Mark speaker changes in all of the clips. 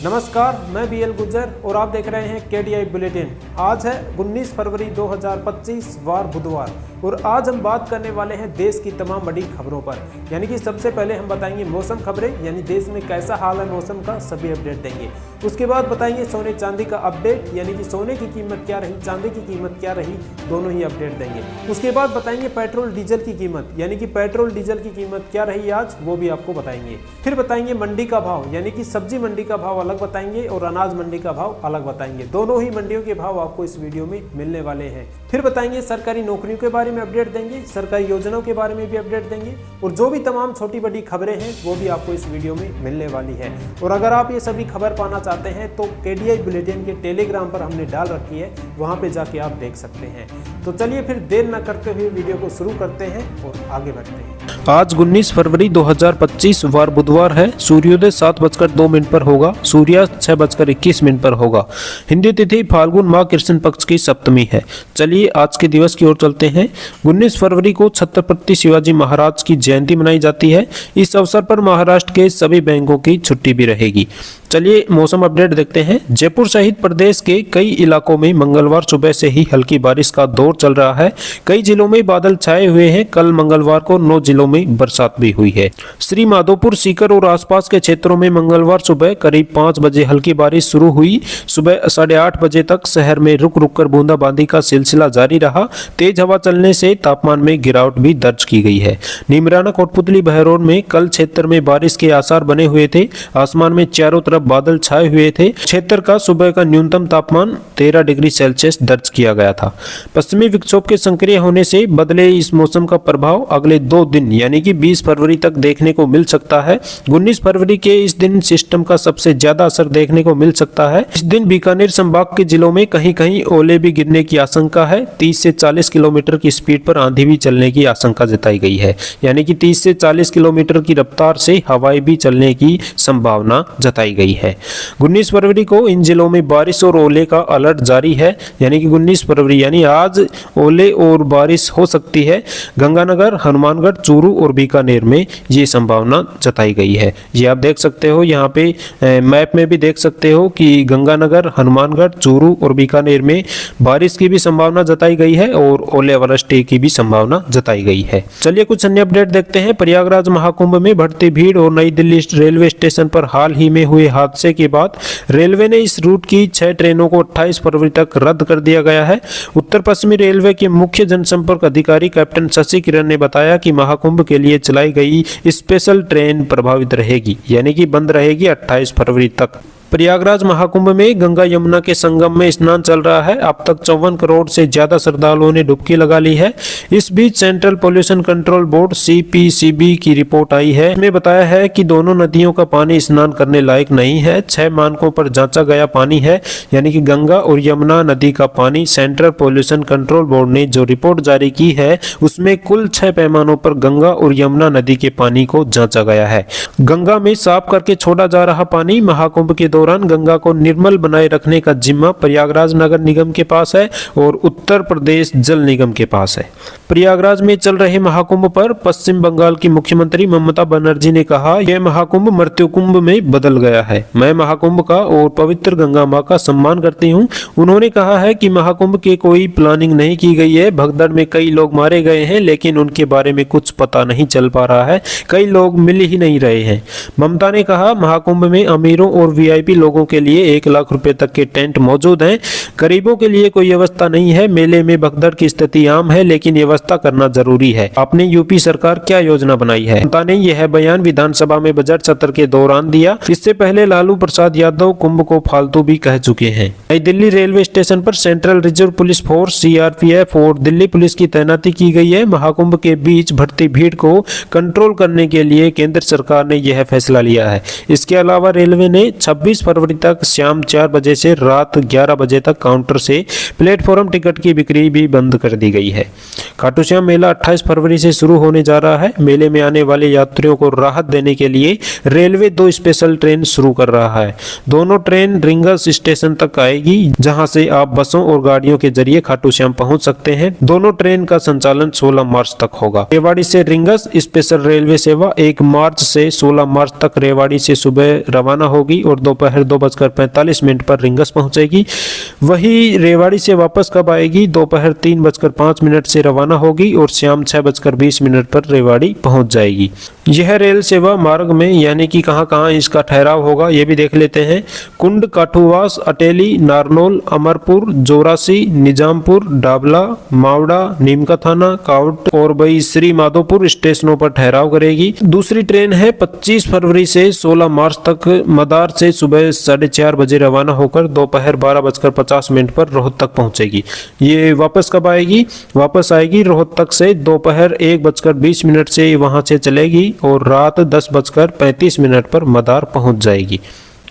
Speaker 1: नमस्कार, मैं बीएल गुज्जर और आप देख रहे हैं केडीआई बुलेटिन। आज है 19 फरवरी 2025 वार बुधवार और आज हम बात करने वाले हैं देश की तमाम बड़ी खबरों पर। यानी कि सबसे पहले हम बताएंगे मौसम खबरें, यानी देश में कैसा हाल है मौसम का, सभी अपडेट देंगे। उसके बाद बताएंगे सोने चांदी का अपडेट, यानी कि सोने की कीमत क्या रही, चांदी की कीमत क्या रही, दोनों ही अपडेट देंगे। उसके बाद बताएंगे पेट्रोल डीजल की कीमत, यानी कि पेट्रोल डीजल की कीमत क्या रही आज, वो भी आपको बताएंगे। फिर बताएंगे मंडी का भाव, यानी कि सब्जी मंडी का भाव अलग बताएंगे और अनाज मंडी का भाव अलग बताएंगे। दोनों ही मंडियों के भाव आपको इस वीडियो में मिलने वाले हैं। फिर बताएंगे सरकारी नौकरियों के बारे में अपडेट देंगे, सरकारी योजनाओं के बारे में भी अपडेट देंगे और जो भी तमाम छोटी बड़ी खबरें हैं वो भी आपको इस वीडियो में मिलने वाली है। और अगर आप ये सभी खबर पाना चाहते हैं तो केडीआई बुलेटिन के टेलीग्राम पर हमने डाल रखी है, वहां पे जाके आप देख सकते हैं। तो चलिए फिर देर न करते हुए वीडियो को शुरू करते हैं और आगे बढ़ते हैं।
Speaker 2: आज 19 फरवरी 2025 वार बुधवार है। सूर्योदय 7:02 पर होगा, सूर्यास्त 6:21 पर होगा। हिंदी तिथि फाल्गुन माह कृष्ण पक्ष की सप्तमी है। चलिए आज के दिवस की ओर चलते हैं। 19 फरवरी को छत्रपति शिवाजी महाराज की जयंती मनाई जाती है। इस अवसर पर महाराष्ट्र के सभी बैंकों की छुट्टी भी रहेगी। चलिए मौसम अपडेट देखते हैं। जयपुर सहित प्रदेश के कई इलाकों में मंगलवार सुबह से ही हल्की बारिश का दौर चल रहा है। कई जिलों में बादल छाए हुए हैं। कल मंगलवार को 9 जिलों में बरसात भी हुई है। श्री माधोपुर, सीकर और आसपास के क्षेत्रों में मंगलवार सुबह करीब 5 बजे हल्की बारिश शुरू हुई। सुबह 8:30 बजे तक शहर में रुक रुक कर बूंदाबांदी का सिलसिला जारी रहा। तेज हवा चलने से तापमान में गिरावट भी दर्ज की गई है। नीमराना, कोटपुतली, बहरौन में कल क्षेत्र में बारिश के आसार बने हुए थे। आसमान में चारों तरफ बादल छाए हुए थे। क्षेत्र का सुबह का न्यूनतम तापमान 13 डिग्री सेल्सियस दर्ज किया गया था। पश्चिमी विक्षोभ के सक्रिय होने से बदले इस मौसम का प्रभाव अगले 2 दिन यानी कि 20 फरवरी तक देखने को मिल सकता है। 19 फरवरी के इस दिन सिस्टम का सबसे ज्यादा असर देखने को मिल सकता है। इस दिन बीकानेर संभाग के जिलों में कहीं कहीं ओले भी गिरने की आशंका है। 30 से 40 किलोमीटर की स्पीड पर आंधी भी चलने की आशंका जताई गई है, यानी कि 30 से 40 किलोमीटर की रफ्तार से हवाएं भी चलने की संभावना जताई गई है। 19 फरवरी को इन जिलों में बारिश और ओले का अलर्ट जारी है, यानी कि 19 फरवरी यानी आज ओले और बारिश हो सकती है। गंगानगर, हनुमानगढ़, चूरू और बीकानेर में ये संभावना जताई गई है। ये आप देख सकते हो, यहाँ पे मैप में भी देख सकते हो कि गंगानगर, हनुमानगढ़, चूरू और बीकानेर में बारिश की भी संभावना जताई गई है और ओलावृष्टि की भी संभावना जताई गई है। चलिए कुछ अन्य अपडेट देखते हैं। प्रयागराज महाकुंभ में बढ़ती भीड़ और नई दिल्ली रेलवे स्टेशन पर हाल ही में हुए हादसे के बाद रेलवे ने इस रूट की 6 ट्रेनों को 28 फरवरी तक रद्द कर दिया गया है। उत्तर पश्चिमी रेलवे के मुख्य जनसंपर्क अधिकारी कैप्टन शशि किरण ने बताया कि महाकुंभ के लिए चलाई गई स्पेशल ट्रेन प्रभावित रहेगी, यानी कि बंद रहेगी 28 फरवरी तक। प्रयागराज महाकुंभ में गंगा यमुना के संगम में स्नान चल रहा है। अब तक 54 करोड़ से ज्यादा श्रद्धालुओं ने डुबकी लगा ली है। इस बीच central pollution control board (CPCB) की रिपोर्ट आई है। इसमें बताया है कि दोनों नदियों का पानी स्नान करने लायक नहीं है। 6 मानकों पर जांचा गया पानी है, यानी कि गंगा और यमुना नदी का पानी। सेंट्रल पोल्यूशन कंट्रोल बोर्ड ने जो रिपोर्ट जारी की है उसमें कुल 6 पैमानों पर गंगा और यमुना नदी के पानी को जांचा गया है। गंगा में साफ करके छोड़ा जा रहा पानी महाकुंभ के दौरान गंगा को निर्मल बनाए रखने का जिम्मा प्रयागराज नगर निगम के पास है और उत्तर प्रदेश जल निगम के पास है। प्रयागराज में चल रहे महाकुंभ पर पश्चिम बंगाल की मुख्यमंत्री ममता बनर्जी ने कहा, यह महाकुंभ मृत्यु कुंभ में बदल गया है। मैं महाकुंभ का और पवित्र गंगा मां का सम्मान करती हूं। उन्होंने कहा है कि महाकुंभ की कोई प्लानिंग नहीं की गई है। भगदड़ में कई लोग मारे गए हैं, लेकिन उनके बारे में कुछ पता नहीं चल पा रहा है। कई लोग मिल ही नहीं रहे हैं। ममता ने कहा, महाकुंभ में अमीरों और VIP लोगों के लिए 1 लाख रुपए तक के टेंट मौजूद हैं। गरीबों के लिए कोई व्यवस्था नहीं है। मेले में भगदड़ की स्थिति आम है, लेकिन व्यवस्था करना जरूरी है। आपने यूपी सरकार क्या योजना बनाई है? ममता ने यह बयान विधानसभा में बजट सत्र के दौरान दिया। इससे पहले लालू प्रसाद यादव कुंभ को फालतू भी कह चुके हैं। नई दिल्ली रेलवे स्टेशन पर central reserve police force (CRPF) और दिल्ली पुलिस की तैनाती की गई है। महाकुंभ के बीच बढ़ती भीड़ को कंट्रोल करने के लिए केंद्र सरकार ने यह फैसला लिया है। इसके अलावा रेलवे ने 26 फरवरी तक शाम 4 बजे से रात 11 बजे तक काउंटर से प्लेटफॉर्म टिकट की बिक्री भी बंद कर दी गई है। खाटू श्याम मेला 28 फरवरी से शुरू होने जा रहा है। मेले में आने वाले यात्रियों को राहत देने के लिए रेलवे 2 स्पेशल ट्रेन शुरू कर रहा है। दोनों ट्रेन रिंगस स्टेशन तक आएगी, जहां से आप बसों और गाड़ियों के जरिए खाटू श्याम पहुंच सकते हैं। दोनों ट्रेन का संचालन 16 मार्च तक होगा। रेवाड़ी से रिंगस स्पेशल रेलवे सेवा 1 मार्च से 16 मार्च तक रेवाड़ी से सुबह रवाना होगी और दोपहर दोपहर 2:45 पर रिंगस पहुंचेगी। वही रेवाड़ी से वापस कब आएगी? दोपहर 3:05 से रवाना होगी और शाम 6:20 पर रेवाड़ी पहुंच जाएगी। यह रेल सेवा मार्ग में यानी कि कहां-कहां इसका ठहराव होगा ये भी देख लेते हैं। कुंड, काठूवास, अटेली, नारनौल, अमरपुर, जोरासी, निजामपुर, डाबला, मावड़ा, नीमका थाना, कावट और भाई श्री माधोपुर स्टेशनों पर ठहराव करेगी। दूसरी ट्रेन है 25 फरवरी से 16 मार्च तक मदार से सुबह 4:30 बजे रवाना होकर दोपहर 12:50 पर रोहतक पहुंचेगी। ये वापस कब आएगी? वापस आएगी रोहतक से दोपहर 1:20 से वहां से चलेगी और रात 10:35 पर मदार पहुंच जाएगी।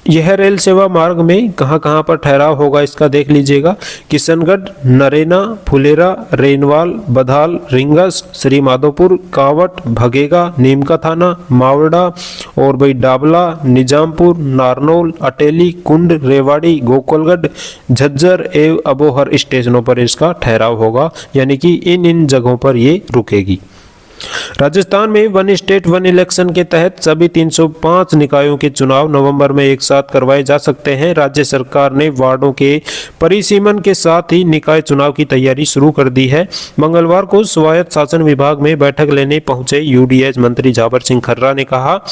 Speaker 2: यह रेल सेवा मार्ग में कहां-कहां पर ठहराव होगा इसका देख लीजिएगा। किशनगढ़, नरेना, फुलेरा, रेनवाल, बधाल, रिंगस, श्री माधोपुर, कावट, भगेगा, नीमका थाना, मावड़ा और भाई डाबला, निजामपुर, नारनौल, अटेली, कुंड, रेवाड़ी, गोकुलगढ़, झज्जर एवं अबोहर स्टेशनों पर इसका ठहराव होगा, यानी कि इन जगहों पर ये रुकेगी। राजस्थान में वन स्टेट वन इलेक्शन के तहत सभी 305 निकायों के चुनाव नवंबर में एक साथ करवाए जा सकते हैं। राज्य सरकार ने वार्डों के परिसीमन के साथ ही निकाय चुनाव की तैयारी शुरू कर दी है। मंगलवार को स्वायत्त शासन विभाग में बैठक लेने पहुंचे यूडीएच मंत्री जाबर सिंह खर्रा ने कहा,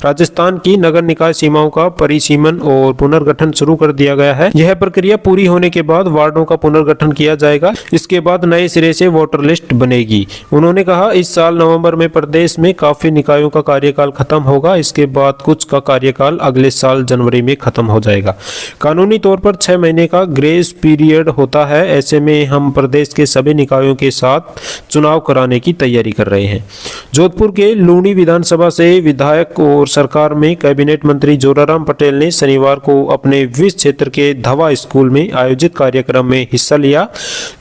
Speaker 2: राजस्थान की नगर निकाय सीमाओं का परिसीमन और पुनर्गठन शुरू कर दिया गया है। यह प्रक्रिया पूरी होने के बाद वार्डों का पुनर्गठन किया जाएगा। इसके बाद नए सिरे से वोटर लिस्ट बनेगी। उन्होंने कहा, इस साल नवंबर में प्रदेश में काफी निकायों का कार्यकाल खत्म होगा। इसके बाद कुछ का कार्यकाल अगले साल जनवरी में खत्म हो जाएगा। कानूनी तौर पर 6 महीने का ग्रेस पीरियड होता है। ऐसे में हम प्रदेश के सभी निकायों के साथ चुनाव कराने की तैयारी कर रहे हैं। जोधपुर के लूणी विधानसभा से विधायक और सरकार में कैबिनेट मंत्री जोराराम पटेल ने शनिवार को अपने विस क्षेत्र के धवा स्कूल में आयोजित कार्यक्रम में हिस्सा लिया।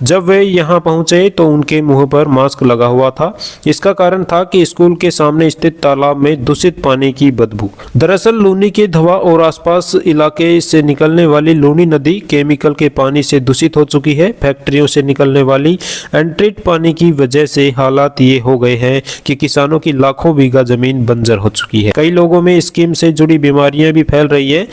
Speaker 2: जब वे यहां पहुंचे तो उनके मुंह पर मास्क लगा हुआ था। इसका कारण था कि स्कूल के सामने स्थित तालाब में दूषित पानी की बदबू। दरअसल लूनी के धवा और आसपास इलाके से निकलने वाली लूनी नदी केमिकल के पानी से दूषित हो चुकी है। फैक्ट्रियों से निकलने वाली एंट्रीट पानी की वजह से हालात ये हो गए हैं कि किसानों की लाखों बीघा जमीन बंजर हो चुकी है। कई लोगों में स्कीम से जुड़ी बीमारियां भी फैल रही है।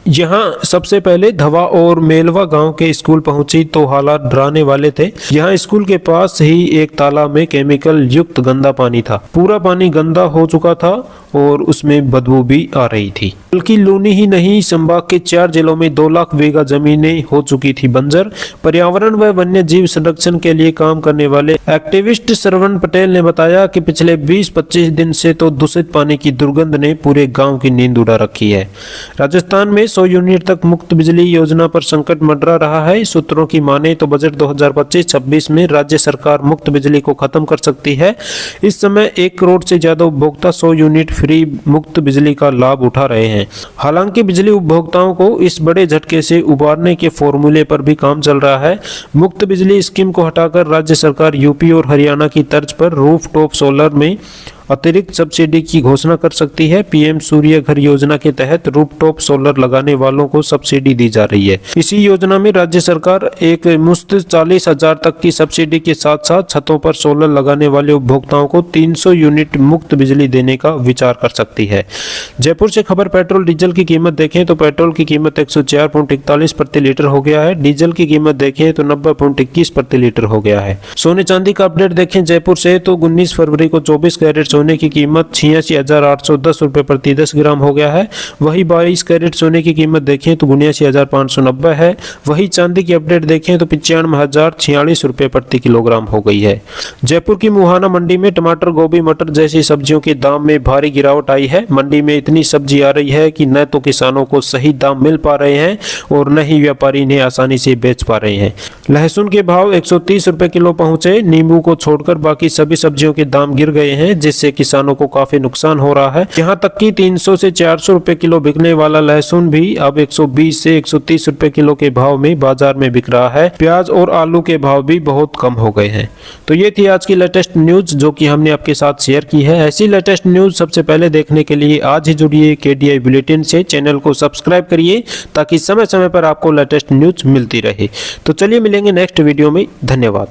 Speaker 2: यहाँ सबसे पहले धवा और मेलवा गांव के स्कूल पहुंची तो हालात डराने वाले थे। यहाँ स्कूल के पास ही एक तालाब में केमिकल युक्त गंदा पानी था। पूरा पानी गंदा हो चुका था और उसमें बदबू भी आ रही थी। बल्कि लूनी ही नहीं, संभाग के 4 जिलों में 2 लाख बीघा जमीनें हो चुकी थी बंजर। पर्यावरण व वन्य जीव संरक्षण के लिए काम करने वाले एक्टिविस्ट श्रवण पटेल ने बताया कि पिछले 20-25 दिन से तो दूषित पानी की दुर्गंध ने पूरे गांव की नींद उड़ा रखी है। राजस्थान में 100 यूनिट तक मुक्त बिजली योजना पर संकट मंडरा रहा है। सूत्रों की माने तो बजट 2025-26 में राज्य सरकार मुक्त बिजली को खत्म कर सकती है। इस समय 1 करोड़ से ज्यादा उपभोक्ता 100 यूनिट फ्री मुक्त बिजली का लाभ उठा रहे हैं। हालांकि बिजली उपभोक्ताओं को इस बड़े झटके से उबारने के फॉर्मूले पर भी काम चल रहा है। मुक्त बिजली स्कीम को हटाकर राज्य सरकार यूपी और हरियाणा की तर्ज पर रूफटॉप सोलर में अतिरिक्त सब्सिडी की घोषणा कर सकती है। पीएम सूर्य घर योजना के तहत रूफटॉप सोलर लगाने वालों को सब्सिडी दी जा रही है। इसी योजना में राज्य सरकार एक मुश्त 40,000 तक की सब्सिडी के साथ साथ छतों पर सोलर लगाने वाले उपभोक्ताओं को 300 यूनिट मुक्त बिजली देने का विचार कर सकती है। जयपुर से खबर पेट्रोल डीजल की कीमत देखें तो पेट्रोल की कीमत 104.41 प्रति लीटर हो गया है। डीजल की कीमत देखें तो 90.21 प्रति लीटर हो गया है। सोने चांदी का अपडेट देखें जयपुर से तो 19 फरवरी को 24 कैरेट सोने की कीमत 86,810 रुपए प्रति 10 ग्राम हो गया है। वही 22 कैरेट सोने की कीमत देखें तो 79,590 है। वही चांदी की अपडेट देखें तो 95,046 रुपए प्रति किलोग्राम हो गई है। जयपुर की मुहाना मंडी में टमाटर, गोभी, मटर जैसी सब्जियों के दाम में भारी गिरावट आई है। मंडी में इतनी सब्जी आ रही है कि न तो किसानों को सही दाम मिल पा रहे हैं और न ही व्यापारी इन्हें आसानी से बेच पा रहे हैं। लहसुन के भाव 130 रुपए किलो पहुंचे। नींबू को छोड़कर बाकी सभी सब्जियों के दाम गिर गए हैं, जिससे किसानों को काफी नुकसान हो रहा है। यहाँ तक कि 300 से 400 रुपए किलो बिकने वाला लहसुन भी अब 120 से 130 रुपए किलो के भाव में बाजार में बिक रहा है। प्याज और आलू के भाव भी बहुत कम हो गए हैं। तो ये थी आज की लेटेस्ट न्यूज जो कि हमने आपके साथ शेयर की है। ऐसी लेटेस्ट न्यूज सबसे पहले देखने के लिए आज ही जुड़िए केडीआई बुलेटिन से। चैनल को सब्सक्राइब करिए ताकि समय समय पर आपको लेटेस्ट न्यूज मिलती रहे। तो चलिए मिलेंगे नेक्स्ट वीडियो में। धन्यवाद।